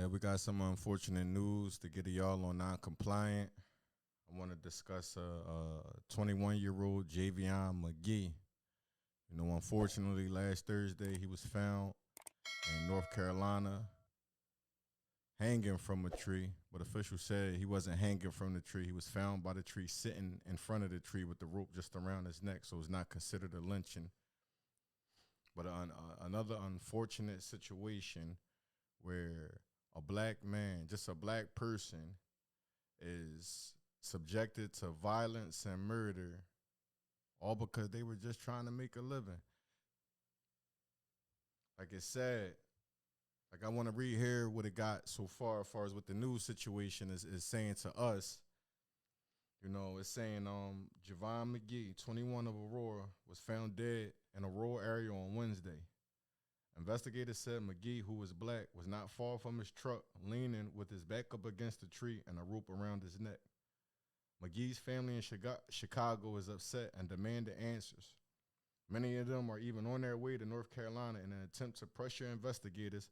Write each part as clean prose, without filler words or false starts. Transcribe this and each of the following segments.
Yeah, we got some unfortunate news to get to y'all on non-compliant. I want to discuss a 21-year-old Javion Magee. You know, unfortunately, last Thursday he was found in North Carolina hanging from a tree, but officials said he wasn't hanging from the tree. He was found by the tree sitting in front of the tree with the rope just around his neck, so it's not considered a lynching. But another unfortunate situation where a black man, just a black person, is subjected to violence and murder, all because they were just trying to make a living. Like it's sad. Like I want to read here what it got so far as far as what the news situation is saying to us. You know, it's saying Javion Magee, 21 of Aurora, was found dead in a rural area on Wednesday. Investigators said Magee, who was black, was not far from his truck, leaning with his back up against a tree and a rope around his neck. Magee's family in Chicago is upset and demanded answers. Many of them are even on their way to North Carolina in an attempt to pressure investigators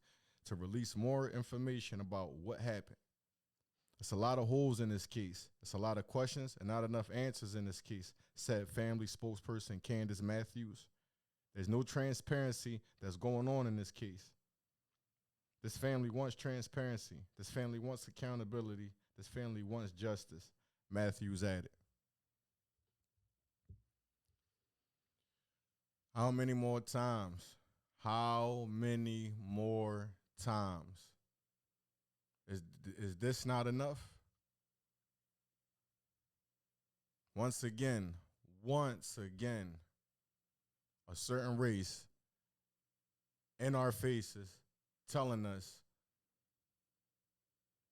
to release more information about what happened. It's a lot of holes in this case. It's a lot of questions and not enough answers in this case, said family spokesperson Candace Matthews. There's no transparency that's going on in this case. This family wants transparency. This family wants accountability. This family wants justice, Matthews added. How many more times? How many more times? Is this not enough? Once again, a certain race in our faces telling us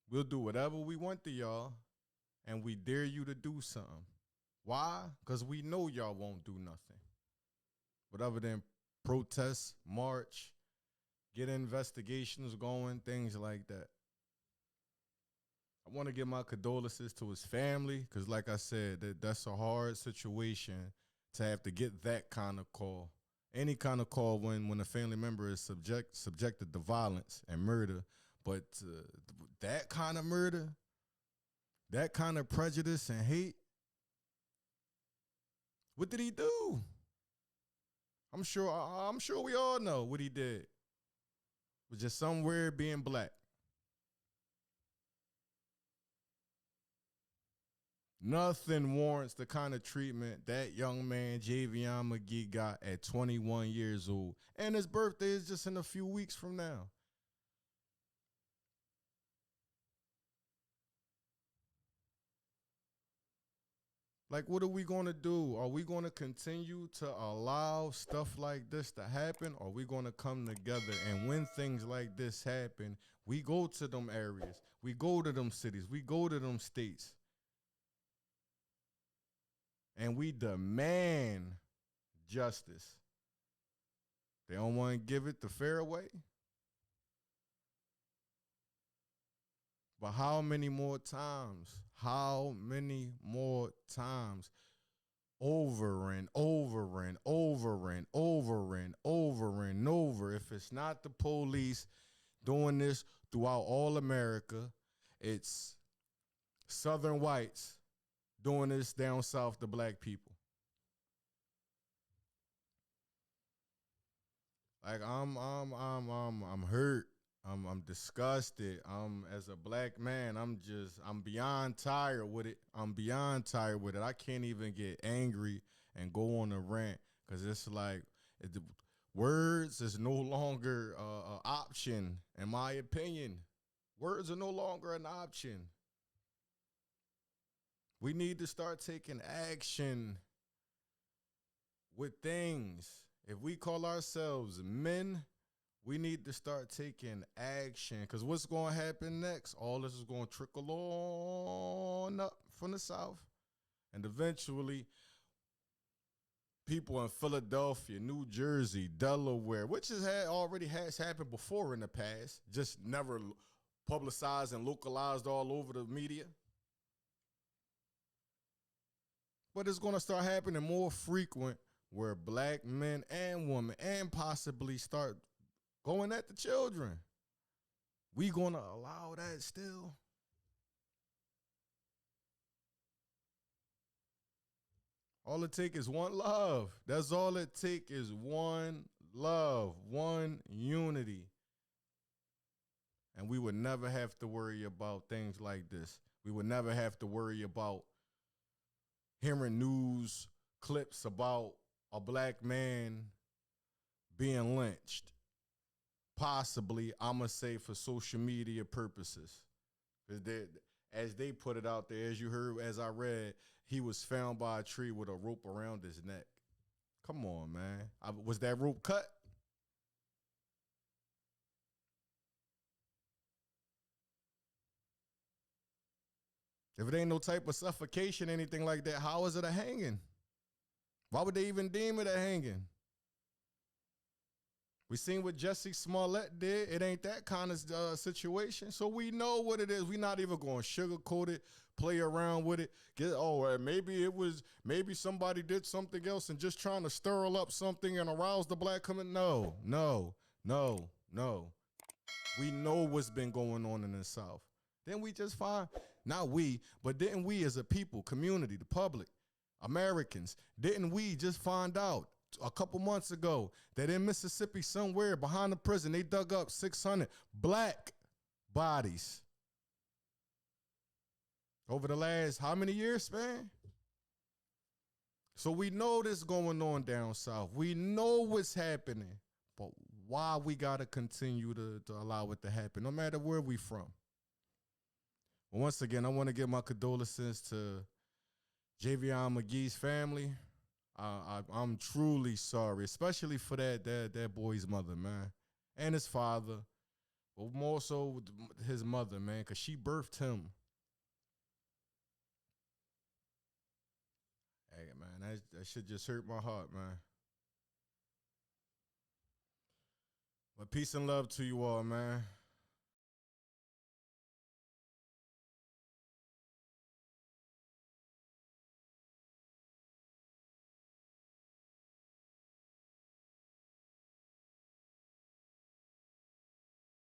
we'll do whatever we want to y'all and we dare you to do something. Why? Because we know y'all won't do nothing. But other than protest, march, get investigations going, things like that. I want to give my condolences to his family because, like I said, that's a hard situation to have to get that kind of call. Any kind of call when a family member is subjected to violence and murder. But that kind of murder, that kind of prejudice and hate, what did he do? I'm sure we all know what he did. It was just somewhere being black. Nothing warrants the kind of treatment that young man Javion Magee got at 21 years old. And his birthday is just in a few weeks from now. Like, what are we going to do? Are we going to continue to allow stuff like this to happen? Or are we going to come together? And when things like this happen, we go to them areas. We go to them cities. We go to them states. And we demand justice. They don't want to give it the fair way. But how many more times? How many more times? Over and over and over and over and over and over. If it's not the police doing this throughout all America, it's Southern whites doing this down south to black people. Like I'm hurt. I'm disgusted. As a black man, I'm beyond tired with it. I can't even get angry and go on a rant because it's like words is no longer an option, in my opinion. Words are no longer an option. We need to start taking action with things. If we call ourselves men, we need to start taking action because what's going to happen next? All this is going to trickle on up from the South. And eventually, people in Philadelphia, New Jersey, Delaware, which already has happened before in the past, just never publicized and localized all over the media. But it's going to start happening more frequent where black men and women and possibly start going at the children. We gonna allow that still? All it take is one love. That's all it take is one love, one unity. And we would never have to worry about things like this. We would never have to worry about hearing news clips about a black man being lynched. Possibly, I'm going to say for social media purposes. As they put it out there, as you heard, as I read, he was found by a tree with a rope around his neck. Come on, man. Was that rope cut? If it ain't no type of suffocation, anything like that, how is it a hanging? Why would they even deem it a hanging? We seen what Jussie Smollett did. It ain't that kind of situation. So we know what it is. We not even going to sugarcoat it, play around with it. Maybe somebody did something else and just trying to stir up something and arouse the black community. No. We know what's been going on in the South. Then we just find, not we, but didn't we as a people, community, the public, Americans, didn't we just find out a couple months ago that in Mississippi somewhere behind the prison, they dug up 600 black bodies over the last how many years span? So we know this going on down south. We know what's happening, but why we got to continue to allow it to happen, no matter where we from. Well, once again, I want to give my condolences to Javion Magee's family. I'm truly sorry, especially for that boy's mother, man, and his father, but more so his mother, man, because she birthed him. Hey, man, that shit just hurt my heart, man. But peace and love to you all, man.